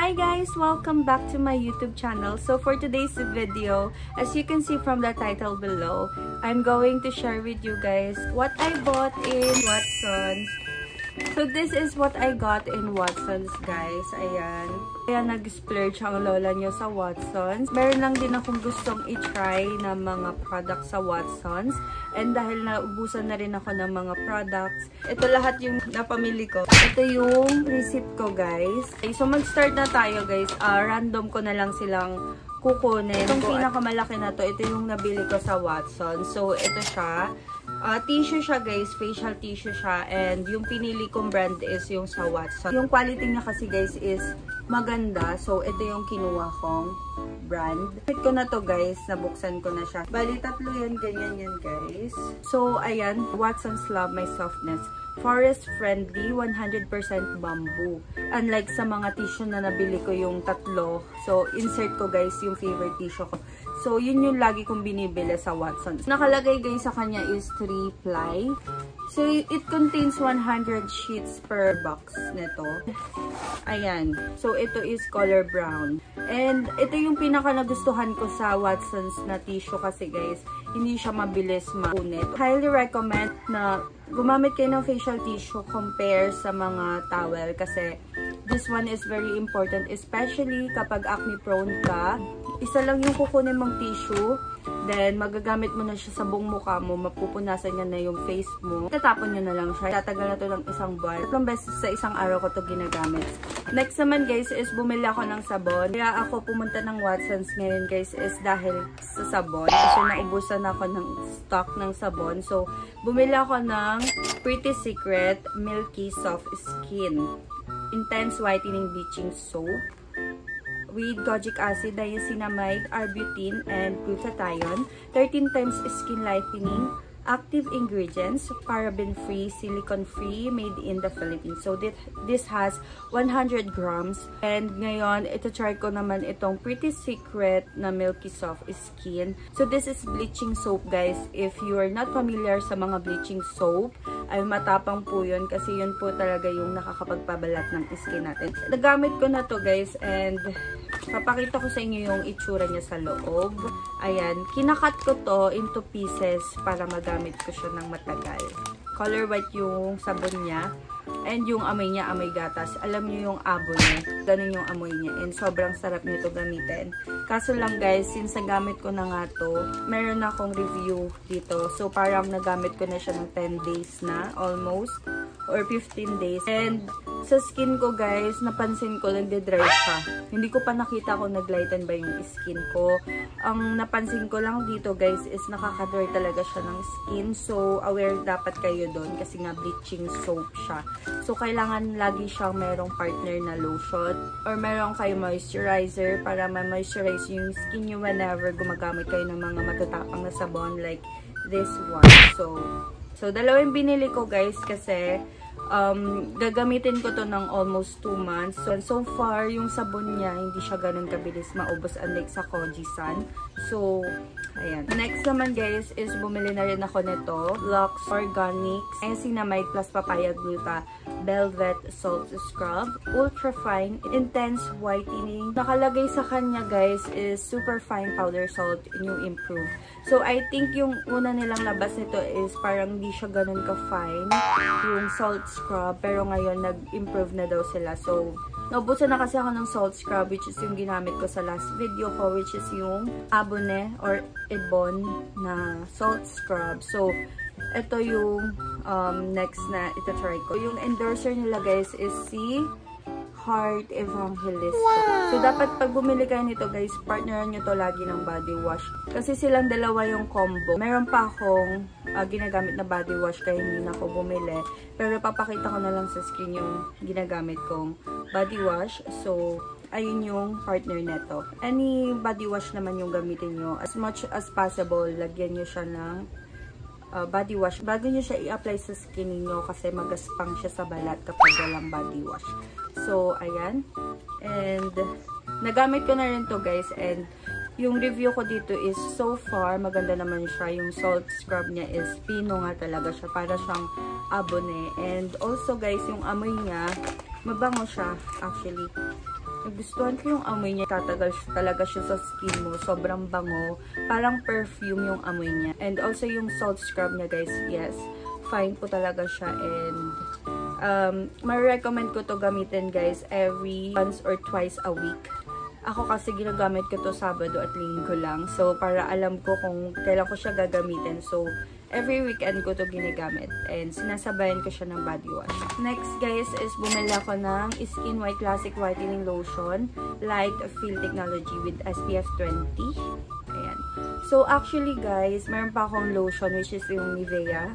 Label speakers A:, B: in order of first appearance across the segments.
A: Hi guys! Welcome back to my YouTube channel. So for today's video, as you can see from the title below, I'm going to share with you guys what I bought in Watsons. So this is what I got in Watsons, guys. Ayan. Kaya nag-splurge ang lola nyo sa Watsons. Meron lang din akong gustong i-try na mga products sa Watsons. And dahil naubusan na rin ako ng mga products, ito lahat yung napamili ko. Ito yung receipt ko, guys. Okay, so mag-start na tayo, guys. Random ko na lang silang kukunin. Itong pinakamalaki na to, ito yung nabili ko sa Watsons. So ito siya. Tissue siya, guys. Facial tissue siya. And yung pinili kong brand is yung sa Watsons. Yung quality niya kasi, guys, is maganda. So, ito yung kinuha kong brand. Fit ko na to, guys. Nabuksan ko na siya. Bali, tatlo yan. Ganyan yan, guys. So, ayan. Watsons Love My Softness. Forest friendly, 100% bamboo. Unlike sa mga tissue na nabili ko yung tatlo. So, insert ko, guys, yung favorite tissue ko. So, yun yung lagi kong binibili sa Watsons. Nakalagay, guys, sa kanya is 3-ply. So, it contains 100 sheets per box nito. Ayan. So, ito is color brown. And, ito yung pinaka nagustuhan ko sa Watsons na tissue kasi, guys, hindi siya mabilis maunit. Highly recommend na gumamit kayo ng facial tissue compare sa mga towel kasi this one is very important, especially kapag acne prone ka. Isa lang yung kukunin mong tissue, then magagamit mo na siya sa buong mukha mo, mapupunasan niya na yung face mo. Tatapon nyo na lang siya. Tatagal na to ng isang buwan. 3 beses sa isang araw ko to ginagamit. Next naman, guys, is bumili ako ng sabon. Kaya ako pumunta ng Watsons ngayon, guys, is dahil sa sabon. Kasi naubusan ako ng stock ng sabon. So, bumili ako ng Pretty Secret Milky Soft Skin Intense Whitening Bleaching Soap with kojic acid, niacinamide, arbutin, and glutathione. 13 times skin lightening. Active ingredients, paraben-free, silicone-free, made in the Philippines. So, this has 100 grams. And ngayon, ito try ko naman itong Pretty Secret na Milky Soft Skin. So, this is bleaching soap, guys. If you are not familiar sa mga bleaching soap, ay matapang po yun kasi yun po talaga yung nakakapagpabalat ng skin natin. Nagamit ko na to, guys, and papakita ko sa inyo yung itsura niya sa loob. Ayan, kinakat ko to into pieces para magamit ko siya ng matagal. Color white yung sabon niya. And yung amoy niya, amoy gatas. Alam niyo yung abo niya. Ganun yung amoy niya. And sobrang sarap nito gamitin. Kaso lang, guys, since nagamit ko na nga to, meron akong review dito. So, parang nagamit ko na siya ng 10 days na, almost. Or 15 days. And sa skin ko, guys, napansin ko, nagde-dry siya. Hindi ko pa nakita kung nag-lighten ba yung skin ko. Ang napansin ko lang dito, guys, is nakaka-dry talaga siya ng skin. So, aware dapat kayo doon kasi nga bleaching soap siya. So, kailangan lagi siyang merong partner na lotion or meron kayo moisturizer para ma-moisturize yung skin nyo whenever gumagamit kayo ng mga matatapang na sabon like this one. So dalawang binili ko, guys, kasi gagamitin ko to ng almost 2 months. So far, yung sabon niya, hindi siya ganun kabilis maubos unlike sa Kojisan. So, ayan. Next naman, guys, is bumili na rin ako nito. Lux Organics, Niacinamide plus Papaya Gluta Velvet Salt Scrub. Ultra Fine Intense Whitening. Nakalagay sa kanya, guys, is Super Fine Powder Salt New Improve. So, I think yung una nilang labas nito is parang hindi siya ganun ka-fine. Yung salt scrub. Pero ngayon, nag-improve na daw sila. So, naubusan na kasi ako ng salt scrub, which is yung ginamit ko sa last video ko, which is yung Abone or Ebon na salt scrub. So, ito yung next na ita-try ko. Yung endorser nila, guys, is si Heart Evangelist. Wow. So, dapat pag bumili kayo nito, guys, partneran nyo to lagi ng body wash. Kasi silang dalawa yung combo. Meron pa akong ginagamit na body wash kaya hindi na ako bumili. Pero papakita ko na lang sa screen yung ginagamit kong body wash. So, ayun yung partner neto. Any body wash naman yung gamitin nyo. As much as possible, lagyan nyo siya ng body wash bago nyo siya i-apply sa skin niyo kasi magaspang siya sa balat kapag walang body wash. So, ayan. And, nagamit ko na rin to, guys. And, yung review ko dito is so far, maganda naman siya. Yung salt scrub niya is pino nga talaga siya. Para siyang Abone. And, also, guys, yung amoy niya, mabango siya, actually. Nagustuhan ko yung amoy niya. Tatagal talaga siya sa skin mo. Sobrang bango. Parang perfume yung amoy niya. And also yung salt scrub niya guys. Yes. Fine po talaga siya. And ma-recommend ko to gamitin guys every once or twice a week. Ako kasi ginagamit ko to Sabado at Linggo lang. So, para alam ko kung kailan ko siya gagamitin. So, every weekend ko to ginagamit. And sinasabayan ko siya ng body wash. Next guys is bumili ako ng Skin White Classic Whitening Lotion. Light Fill Technology with SPF 20. Ayan. So, actually guys, meron pa akong lotion which is yung Nivea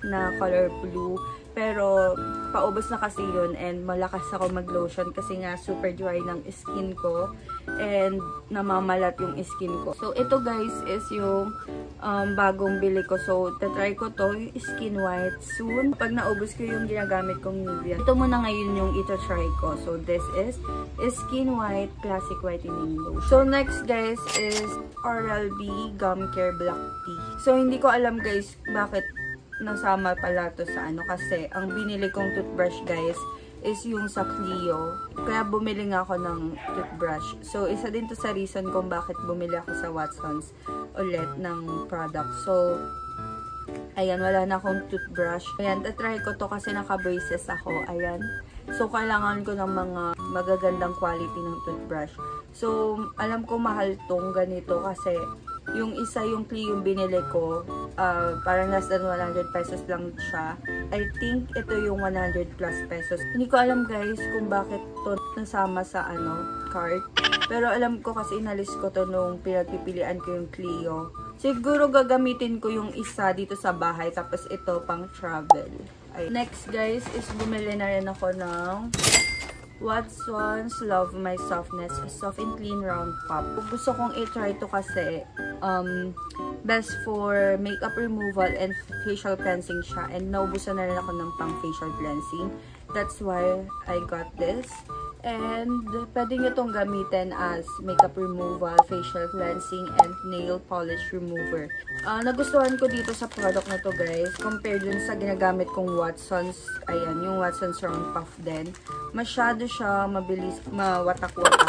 A: na color blue. Pero, paubos na kasi yun and malakas ako mag-lotion kasi nga super dry ng skin ko and namamalat yung skin ko. So, ito guys is yung bagong bili ko. So, tatry ko to, yung Skin White soon. Pag naubos ko yung ginagamit kong Nivea, ito muna ngayon yung ito-try ko. So, this is Skin White Classic Whitening Lotion. So, next guys is Oral-B Gum Care Black Tea. So, hindi ko alam guys bakit nasama pala to sa ano kasi ang binili kong toothbrush guys is yung sa Clio. Kaya bumili nga ako ng toothbrush. So, isa din to sa reason kung bakit bumili ako sa Watsons ulit ng product. So, ayan, wala na akong toothbrush. Ayan, tatry ko to kasi naka-braces ako. Ayan. So, kailangan ko ng mga magagandang quality ng toothbrush. So, alam ko mahal tong ganito kasi yung isa yung Clio yung binili ko, parang less than 100 pesos lang siya. I think ito yung 100 plus pesos. Hindi ko alam guys kung bakit to nasama sa cart. Pero alam ko kasi inalis ko to nung pinagpipilian ko yung Clio. Siguro gagamitin ko yung isa dito sa bahay, tapos ito pang travel. Ay. Next guys is bumili na rin ako ng Watsons Love My Softness Soft and Clean Round Pop. Gusto kong i-try to kasi best for makeup removal and facial cleansing siya. And naubusan na rin ako ng pang facial cleansing. That's why I got this. And pwede nyo itong gamitin as makeup removal, facial cleansing, and nail polish remover. Nagustuhan ko dito sa product na to guys, compared dun sa ginagamit kong Watsons. Ayan, yung Watsons Round Puff din. Masyado siya mabilis, mawatak-watak.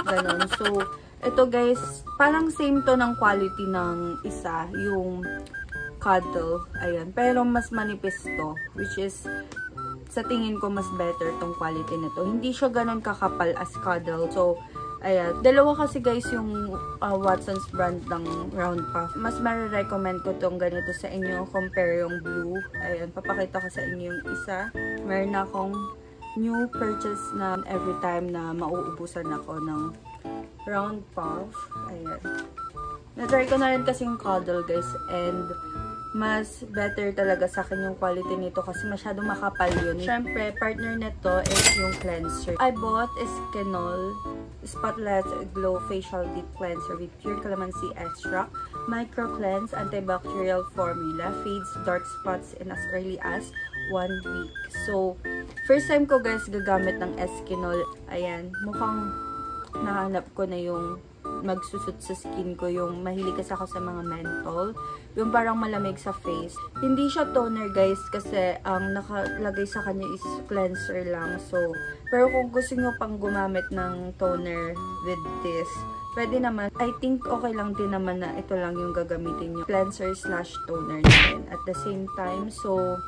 A: Ganon. So, ito guys, parang same to ng quality ng isa, yung Cuddle. Ayan, pero mas manipis to, which is sa tingin ko mas better tong quality nito. Hindi siya ganun kakapal as Cuddle. So, ayan. Dalawa kasi guys yung Watsons brand ng Round Puff. Mas marirecommend ko tong ganito sa inyo compare yung blue. Ayan. Papakita ko sa inyo yung isa. Meron akong new purchase na every time na mauubusan ako ng Round Puff. Ayan. Na-try ko na rin kasi yung Cuddle guys. And mas better talaga sa akin yung quality nito kasi masyadong makapal yun. Siyempre, partner nito is yung cleanser. I bought Eskinol Spotless Glow Facial Deep Cleanser with pure calamansi extract, micro cleanse, antibacterial formula, fades dark spots in as early as 1 week. So, first time ko guys gagamit ng Eskinol. Ayan, mukhang nahanap ko na yung magsusot sa skin ko, yung mahilig kasi ako sa mga menthol, yung parang malamig sa face. Hindi siya toner guys kasi ang nakalagay sa kanya is cleanser lang. So, pero kung gusto nyo pang gumamit ng toner with this, pwede naman. I think okay lang din naman na ito lang yung gagamitin nyo. Cleanser slash toner din at the same time. So,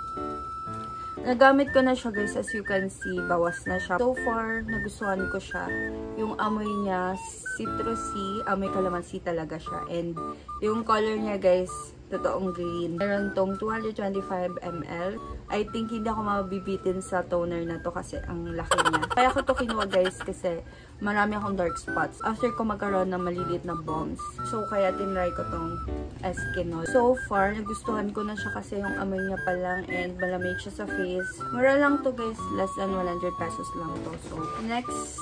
A: nagamit ko na siya guys, as you can see, bawas na siya. So far, nagustuhan ko siya. Yung amoy niya, citrusy, amoy kalamansi talaga siya. And yung color niya guys, totoong green. Meron tong 225 ml. I think hindi ako mabibitin sa toner na to kasi ang laki niya. Kaya ko to kinuha guys kasi marami akong dark spots after ko magkaroon ng maliliit na bumps. So, kaya tinry ko tong Eskinol. So far, nagustuhan ko na siya kasi yung amoy niya pa lang and malamig siya sa face. Mura lang to guys. Less than 100 pesos lang to. So, next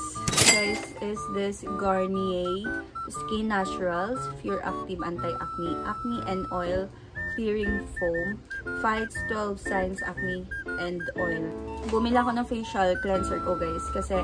A: guys is this Garnier Skin Naturals Pure Active Anti-Acne Acne and Oil Clearing Foam. Fights 12 signs acne and oil. Bumili ako ng facial cleanser ko guys kasi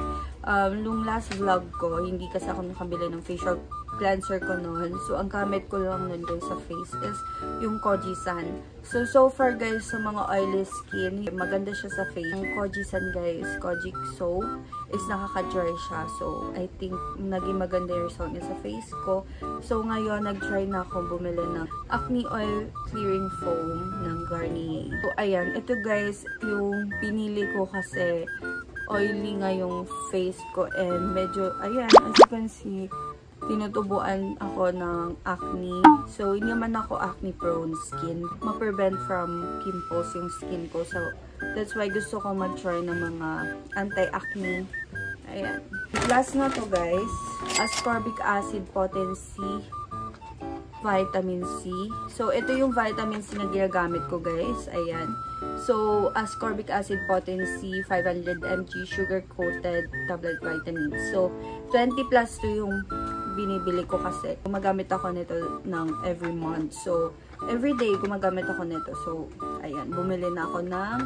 A: nung last vlog ko, hindi kasi ako nakabili ng facial cleanser ko noon. So, ang gamit ko lang nun guys sa face is yung Kojisan. So far guys, sa mga oily skin, maganda siya sa face. Ang Kojisan guys, Kojic soap, is nakaka-dry siya. So, I think naging maganda yung result niya sa face ko. So, ngayon, nag-try na ako bumili ng Acne Oil Clearing Foam ng Garnier. So, ayan. Ito guys, yung pinili ko kasi oily nga yung face ko and medyo, ayan, as you can see, tinutubuan ako ng acne. So, hindi naman ako acne prone skin. Ma-prevent from pimples yung skin ko. So, that's why gusto ko mag-try ng mga anti-acne. Ayan. Last na to guys, ascorbic acid potency vitamin C. So, ito yung vitamin C na ginagamit ko guys. Ayan. So, ascorbic acid potency 500 mg sugar-coated tablet vitamin. So, 20 plus to yung binibili ko kasi gumagamit ako nito ng every month. So, every day gumagamit ako nito. So, ayan. Bumili na ako ng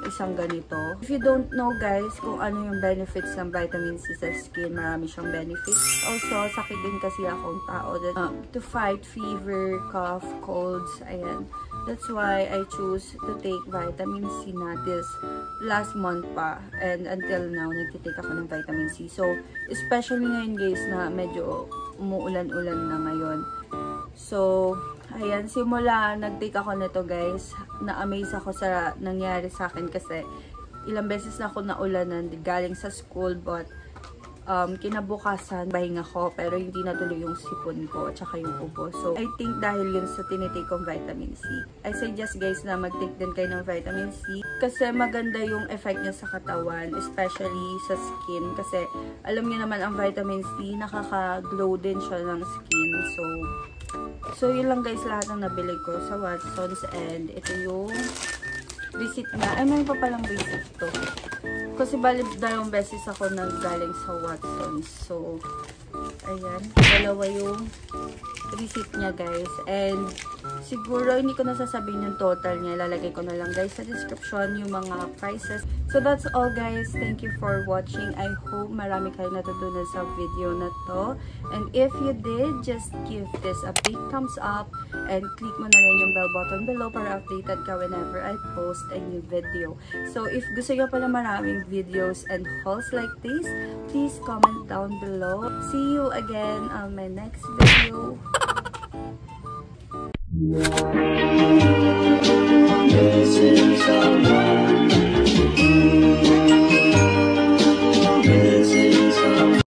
A: isang ganito. If you don't know guys kung ano yung benefits ng vitamin C sa skin, marami siyang benefits. Also, sakit din kasi akong tao to fight fever, cough, colds, ayan. That's why I choose to take vitamin C na this last month pa. And until now, nagtitake ako ng vitamin C. So, especially ngayon guys na medyo umuulan-ulan na ngayon. So, ayan, simula nag-take ako nito guys, na-amaze ako sa nangyari sa akin kasi ilang beses na ako naulanan galing sa school but kinabukasan bahinga ko pero hindi natuloy yung sipon ko at saka yung ubo. So, I think dahil yun sa tinitake kong vitamin C. I suggest guys na mag-take din kayo ng vitamin C kasi maganda yung effect niya sa katawan, especially sa skin kasi alam niyo naman ang vitamin C, nakaka-glow din siya ng skin. So, yun lang guys lahat ng nabili ko sa Watsons and ito yung receipt niya. Ay, may pa palang receipt to. Kasi bali 2 beses ako nanggaling sa Watsons. So, ayan. 2 yung receipt niya guys. And siguro hindi ko nasasabihin yung total niya. Ilalagay ko na lang guys sa description yung mga prices. So that's all guys. Thank you for watching. I hope marami kayong natutunan sa video na to. And if you did, just give this a big thumbs up and click mo na rin yung bell button below para updated ka whenever I post a new video. So if gusto nyo pala maraming videos and hauls like this, please comment down below. See you again on my next video. Missing someone.